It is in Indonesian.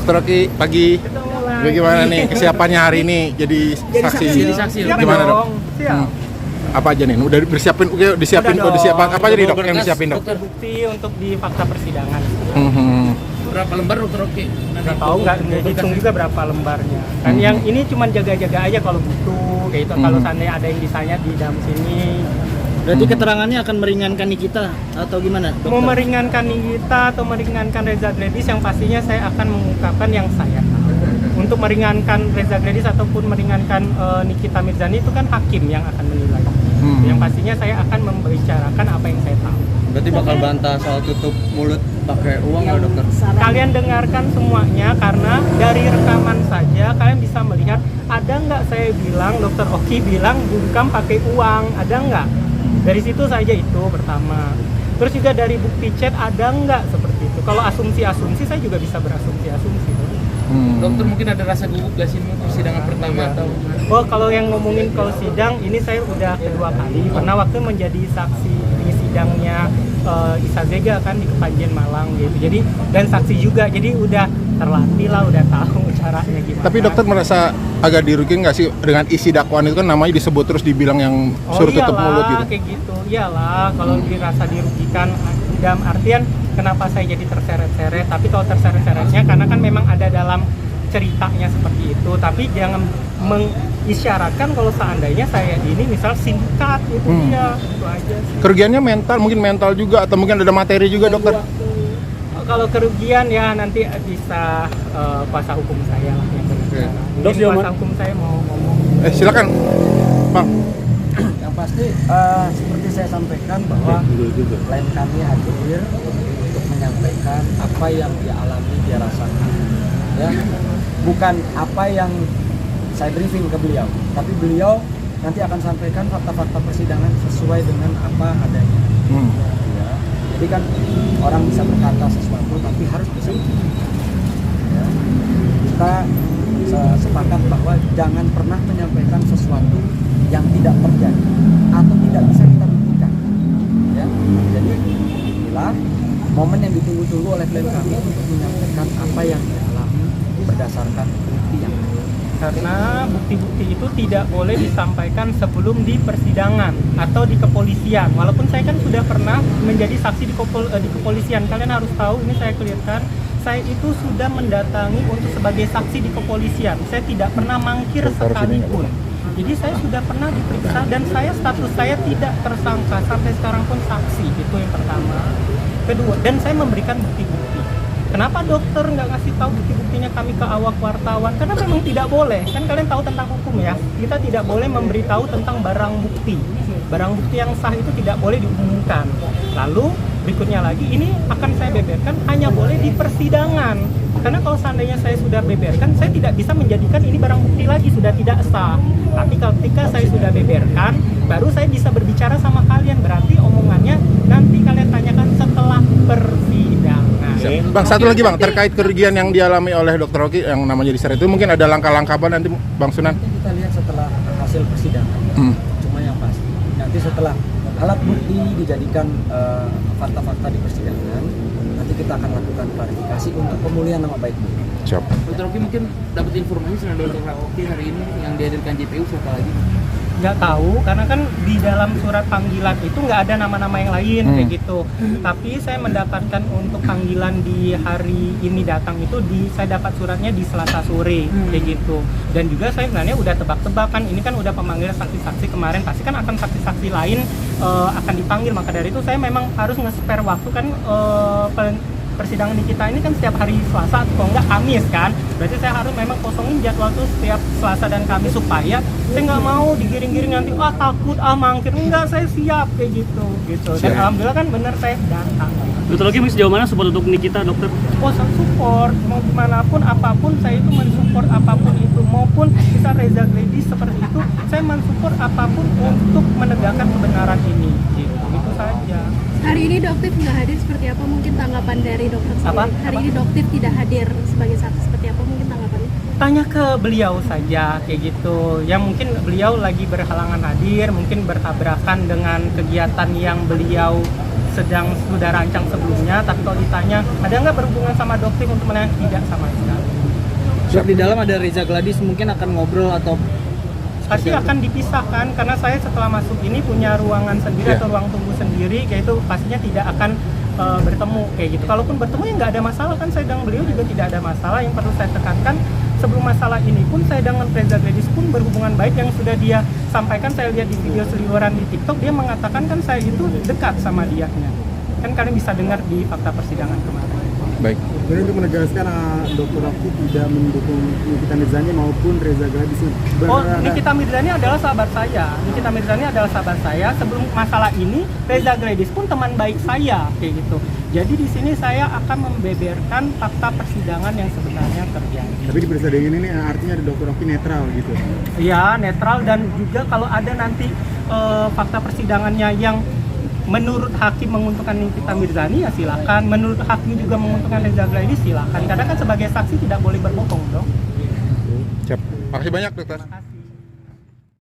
Dokter Oki, pagi. Bagaimana nih kesiapannya hari ini jadi saksi? Gimana dok? Apa aja nih? Udah disiapin apa aja nih dok yang disiapin dok? Bukti untuk di fakta persidangan. Berapa lembar Dokter Oki? Nggak tahu, nggak hitung juga berapa lembarnya. Kan yang ini cuma jaga-jaga aja kalau butuh, kayak itu. Kalau seandainya ada yang disanya di dalam sini. Berarti keterangannya akan meringankan Nikita atau gimana, dokter? Mau meringankan Nikita atau meringankan Reza Gledis, yang pastinya saya akan mengungkapkan yang saya tahu. Untuk meringankan Reza Gledis ataupun meringankan Nikita Mirzani itu kan hakim yang akan menilai. Yang pastinya saya akan membicarakan apa yang saya tahu. Berarti bakal bantah soal tutup mulut pakai uang ya dokter? Kalian dengarkan semuanya, karena dari rekaman saja kalian bisa melihat ada nggak saya bilang, Dokter Oki bilang bungkam pakai uang, ada nggak? Dari situ saja itu pertama. Terus juga dari bukti chat ada nggak seperti itu. Kalau asumsi-asumsi saya juga bisa berasumsi-asumsi. Dokter mungkin ada rasa gugup gak sih persidangan pertama atau? Oh, kalau yang ngomongin kalau sidang ini saya udah kedua kali. Pernah waktu menjadi saksi di sidangnya Isa Zega kan di Kepanjen Malang gitu. Jadi dan saksi juga. Jadi udah terlatih lah, udah tahu caranya gimana. Tapi dokter merasa agak dirugikan nggak sih dengan isi dakwaan itu kan namanya disebut terus dibilang yang suruh tutup mulut gitu? Kayak gitu. Iyalah, kalau dirasa dirugikan dalam artian kenapa saya jadi terseret-seret. Tapi kalau terseret-seretnya karena kan memang ada dalam ceritanya seperti itu. Tapi jangan mengisyaratkan kalau seandainya saya ini misal sindikat itu dia, itu aja sih. Kerugiannya mungkin mental juga atau mungkin ada materi juga dokter? Kalau kerugian ya nanti bisa kuasa hukum saya lah yang berbicara. Dok, Kuasa hukum saya mau ngomong. Silakan Bang. Yang pasti seperti saya sampaikan bahwa klien kami hadir untuk menyampaikan apa yang dia alami, dia rasakan, ya, bukan apa yang saya briefing ke beliau, tapi beliau nanti akan sampaikan fakta-fakta persidangan sesuai dengan apa adanya. Ya. Jadi kan orang bisa berkata sesuatu tapi harus bisa. Ya. Kita sepakat bahwa jangan pernah menyampaikan sesuatu yang tidak terjadi atau tidak bisa kita buktikan. Ya. Jadi inilah momen yang ditunggu-tunggu oleh klien kami untuk menyampaikan apa yang dialami berdasarkan bukti yang ada. Karena bukti-bukti itu tidak boleh disampaikan sebelum di persidangan atau di kepolisian. Walaupun saya kan sudah pernah menjadi saksi di kepolisian. Kalian harus tahu, ini saya clearkan, saya itu sudah mendatangi untuk sebagai saksi di kepolisian. Saya tidak pernah mangkir sekalipun. Jadi saya sudah pernah diperiksa dan status saya tidak tersangka, sampai sekarang pun saksi. Itu yang pertama. Kedua, dan saya memberikan bukti-bukti. Kenapa dokter nggak ngasih tahu bukti-buktinya kami ke awak wartawan? Karena memang tidak boleh. Kan kalian tahu tentang hukum ya. Kita tidak boleh memberitahu tentang barang bukti. Barang bukti yang sah itu tidak boleh diumumkan. Lalu berikutnya lagi, ini akan saya beberkan hanya boleh di persidangan. Karena kalau seandainya saya sudah beberkan, saya tidak bisa menjadikan ini barang bukti lagi, sudah tidak sah. Tapi ketika saya sudah beberkan, baru saya bisa berbicara sama kalian. Berarti omongannya nanti kalian tanyakan setelah persidangan. Bang, satu lagi Bang, terkait kerugian yang dialami oleh Dokter Oki yang namanya diseret itu, mungkin ada langkah-langkah apa nanti Bang Sunan? Nanti kita lihat setelah hasil persidangan. Cuma yang pasti nanti setelah alat bukti dijadikan fakta-fakta di persidangan, nanti kita akan lakukan klarifikasi untuk pemulihan nama baik beliau. Siap. Dokter Oki mungkin dapat informasi soal Dokter Oki hari ini yang dihadirkan JPU siapa lagi? Nggak tahu, karena kan di dalam surat panggilan itu nggak ada nama-nama yang lain kayak gitu. Tapi saya mendapatkan untuk panggilan di hari ini datang itu saya dapat suratnya di Selasa sore kayak gitu. Dan juga saya sebenarnya udah tebak-tebakan, ini kan udah pemanggilan saksi-saksi kemarin, pasti kan akan saksi-saksi lain akan dipanggil. Maka dari itu saya memang harus nge-spare waktu kan. Persidangan di kita ini kan setiap hari Selasa atau enggak Kamis kan, berarti saya harus memang kosongin jadwal tuh setiap Selasa dan Kamis supaya saya nggak mau digiring-giring nanti takut mangkir, enggak, saya siap kayak gitu. Dan alhamdulillah kan bener saya datang. Dokter Oki sejauh mana support untuk Nikita dokter? Oh, saya support, mau gimana pun apapun saya itu mensupport apapun itu, maupun bisa Reza Gledis seperti itu, saya mensupport apapun untuk menegakkan kebenaran ini gitu. Itu saja. Hari ini Doktif nggak hadir, seperti apa mungkin tanggapan dari dokter sendiri? Hari ini Doktif tidak hadir sebagai saksi, seperti apa mungkin tanggapannya? Tanya ke beliau saja kayak gitu. Ya mungkin beliau lagi berhalangan hadir, mungkin bertabrakan dengan kegiatan yang beliau sudah rancang sebelumnya. Tapi kalau ditanya ada nggak berhubungan sama Doktif untuk menanya, tidak sama sekali. Dok, di dalam ada Reza Gladys, mungkin akan ngobrol atau Pasti akan dipisahkan karena saya setelah masuk ini punya ruangan sendiri atau ruang tunggu sendiri, kayak itu pastinya tidak akan bertemu kayak gitu. Kalaupun bertemu ya nggak ada masalah kan, saya dengan beliau juga tidak ada masalah. Yang perlu saya tekankan, sebelum masalah ini pun saya dengan Reza Gladys pun berhubungan baik, yang sudah dia sampaikan saya lihat di video seliweran di TikTok, dia mengatakan kan saya itu dekat sama dianya. Kan kalian bisa dengar di fakta persidangan kemarin. Baik. Jadi untuk menegaskan Dr. Rocky tidak mendukung Nikita Mirzani maupun Reza Gladys. Oh, Nikita Mirzani adalah sahabat saya. Nikita Mirzani adalah sahabat saya. Sebelum masalah ini, Reza Gladys pun teman baik saya, kayak gitu. Jadi di sini saya akan membeberkan fakta persidangan yang sebenarnya terjadi. Tapi di persidangan ini artinya Dr. Rocky netral gitu. Iya, netral, dan juga kalau ada nanti fakta persidangannya yang menurut hakim menguntungkan Nikita Mirzani ya silakan, menurut hakim juga menguntungkan Reza Gladys silakan. Karena kan sebagai saksi tidak boleh berbohong dong. Siap. Makasih banyak dokter. Terima kasih.